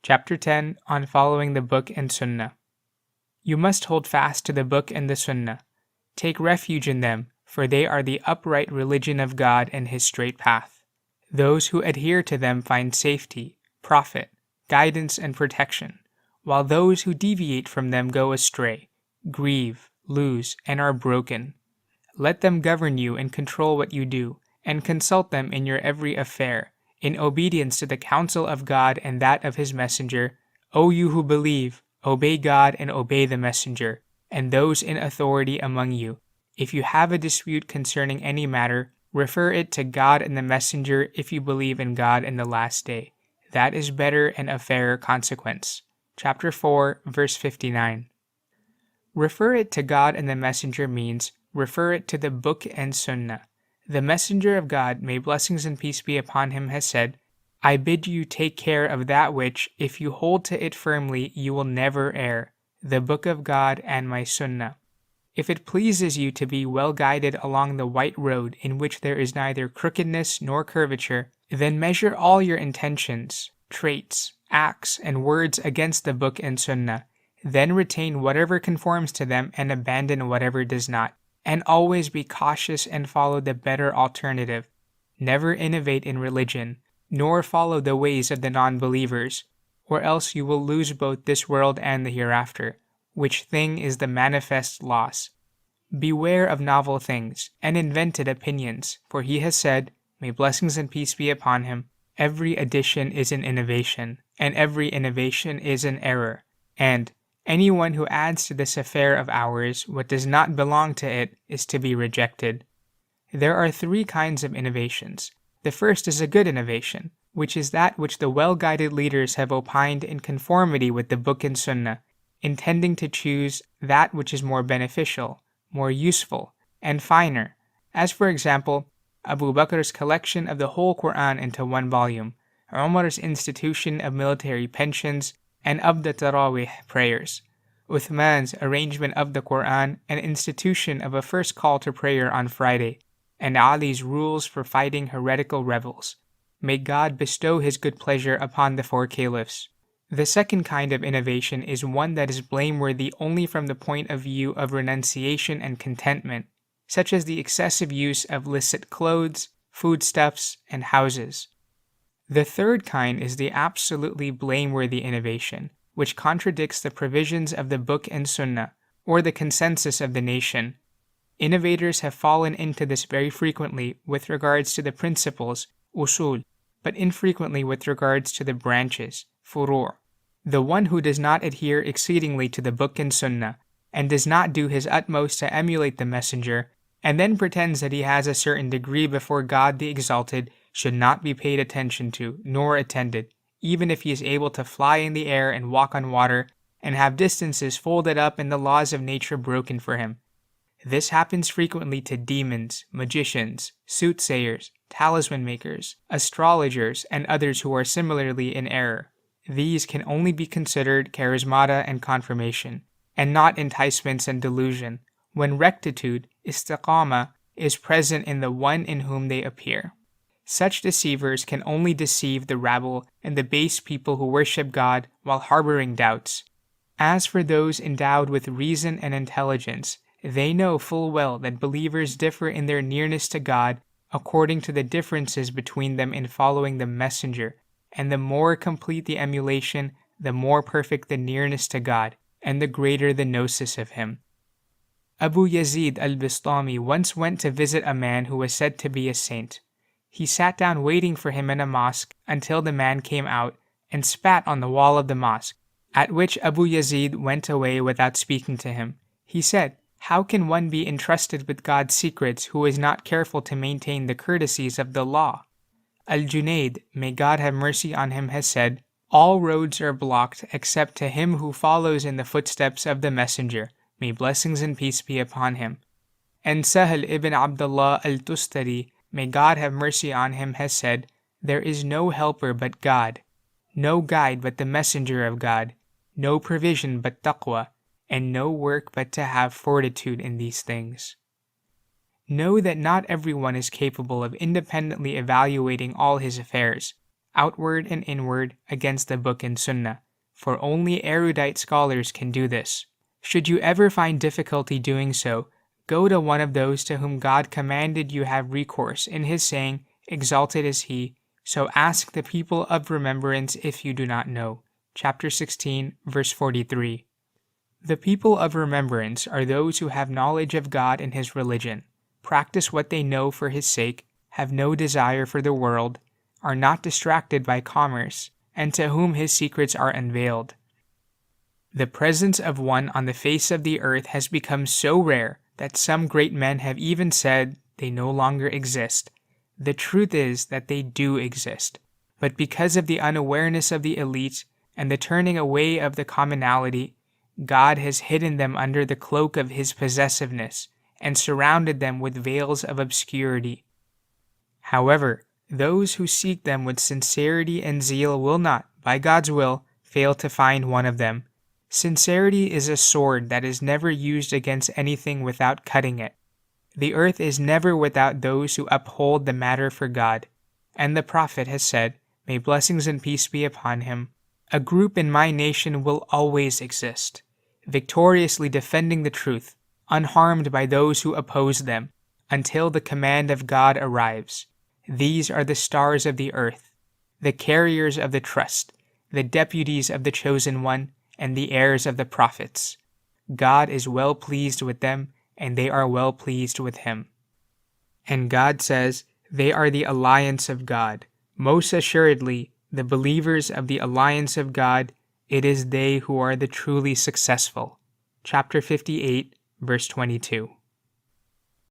Chapter 10 on following the Book and Sunnah. You must hold fast to the Book and the Sunnah. Take refuge in them, for they are the upright religion of God and His straight path. Those who adhere to them find safety, profit, guidance, and protection, while those who deviate from them go astray, grieve, lose, and are broken. Let them govern you and control what you do, and consult them in your every affair, in obedience to the counsel of God and that of His messenger. O you who believe, obey God and obey the messenger, and those in authority among you. If you have a dispute concerning any matter, refer it to God and the messenger if you believe in God and the last day. That is better and a fairer consequence. Chapter 4, verse 59. Refer it to God and the messenger means refer it to the Book and Sunnah. The messenger of God, may blessings and peace be upon him, has said, I bid you take care of that which, if you hold to it firmly, you will never err, the Book of God and my Sunnah. If it pleases you to be well guided along the white road in which there is neither crookedness nor curvature, then measure all your intentions, traits, acts, and words against the Book and Sunnah. Then retain whatever conforms to them and abandon whatever does not. And always be cautious and follow the better alternative. Never innovate in religion, nor follow the ways of the non-believers, or else you will lose both this world and the hereafter, which thing is the manifest loss. Beware of novel things and invented opinions, for He has said, may blessings and peace be upon Him, every addition is an innovation, and every innovation is an error, and anyone who adds to this affair of ours what does not belong to it is to be rejected. There are three kinds of innovations. The first is a good innovation, which is that which the well-guided leaders have opined in conformity with the Book and Sunnah, intending to choose that which is more beneficial, more useful, and finer, as for example, Abu Bakr's collection of the whole Quran into one volume, Umar's institution of military pensions, and of the Tarawih prayers, Uthman's arrangement of the Quran and institution of a first call to prayer on Friday, and Ali's rules for fighting heretical rebels. May God bestow His good pleasure upon the four caliphs. The second kind of innovation is one that is blameworthy only from the point of view of renunciation and contentment, such as the excessive use of licit clothes, foodstuffs, and houses. The third kind is the absolutely blameworthy innovation, which contradicts the provisions of the Book and Sunnah, or the consensus of the nation. Innovators have fallen into this very frequently with regards to the principles, usul, but infrequently with regards to the branches, furu'. The one who does not adhere exceedingly to the Book and Sunnah, and does not do his utmost to emulate the messenger, and then pretends that he has a certain degree before God the Exalted, should not be paid attention to, nor attended, even if he is able to fly in the air and walk on water, and have distances folded up and the laws of nature broken for him. This happens frequently to demons, magicians, soothsayers, talisman makers, astrologers, and others who are similarly in error. These can only be considered charismata and confirmation, and not enticements and delusion, when rectitude, istiqamah, is present in the one in whom they appear. Such deceivers can only deceive the rabble and the base people who worship God while harboring doubts. As for those endowed with reason and intelligence, they know full well that believers differ in their nearness to God according to the differences between them in following the messenger, and the more complete the emulation, the more perfect the nearness to God, and the greater the gnosis of Him. Abu Yazid al-Bistami once went to visit a man who was said to be a saint. He sat down waiting for him in a mosque until the man came out and spat on the wall of the mosque, at which Abu Yazid went away without speaking to him. He said, how can one be entrusted with God's secrets who is not careful to maintain the courtesies of the law? Al-Junayd, may God have mercy on him, has said, all roads are blocked except to him who follows in the footsteps of the messenger, may blessings and peace be upon him. And Sahal ibn Abdullah al-Tustari, may God have mercy on him, has said, there is no helper but God, no guide but the messenger of God, no provision but taqwa, and no work but to have fortitude in these things. Know that not everyone is capable of independently evaluating all his affairs. outward and inward, against the book and Sunnah, for only erudite scholars can do this. Should you ever find difficulty doing so, go to one of those to whom God commanded you have recourse in his saying, "Exalted is he," so ask the people of remembrance if you do not know. Chapter 16, verse 43. The people of remembrance are those who have knowledge of God and his religion, practice what they know for his sake, have no desire for the world, are not distracted by commerce, and to whom his secrets are unveiled. The presence of one on the face of the earth has become so rare that some great men have even said they no longer exist. The truth is that they do exist, but because of the unawareness of the elite and the turning away of the commonality, God has hidden them under the cloak of his possessiveness and surrounded them with veils of obscurity. However, those who seek them with sincerity and zeal will not, by God's will, fail to find one of them. Sincerity is a sword that is never used against anything without cutting it. The earth is never without those who uphold the matter for God. And the Prophet has said, may blessings and peace be upon him, a group in my nation will always exist, victoriously defending the truth, unharmed by those who oppose them, until the command of God arrives. These are the stars of the earth, the carriers of the trust, the deputies of the chosen one, and the heirs of the prophets. God is well pleased with them, and they are well pleased with him. And God says, they are the alliance of God. Most assuredly, the believers of the alliance of God, it is they who are the truly successful. Chapter 58, verse 22.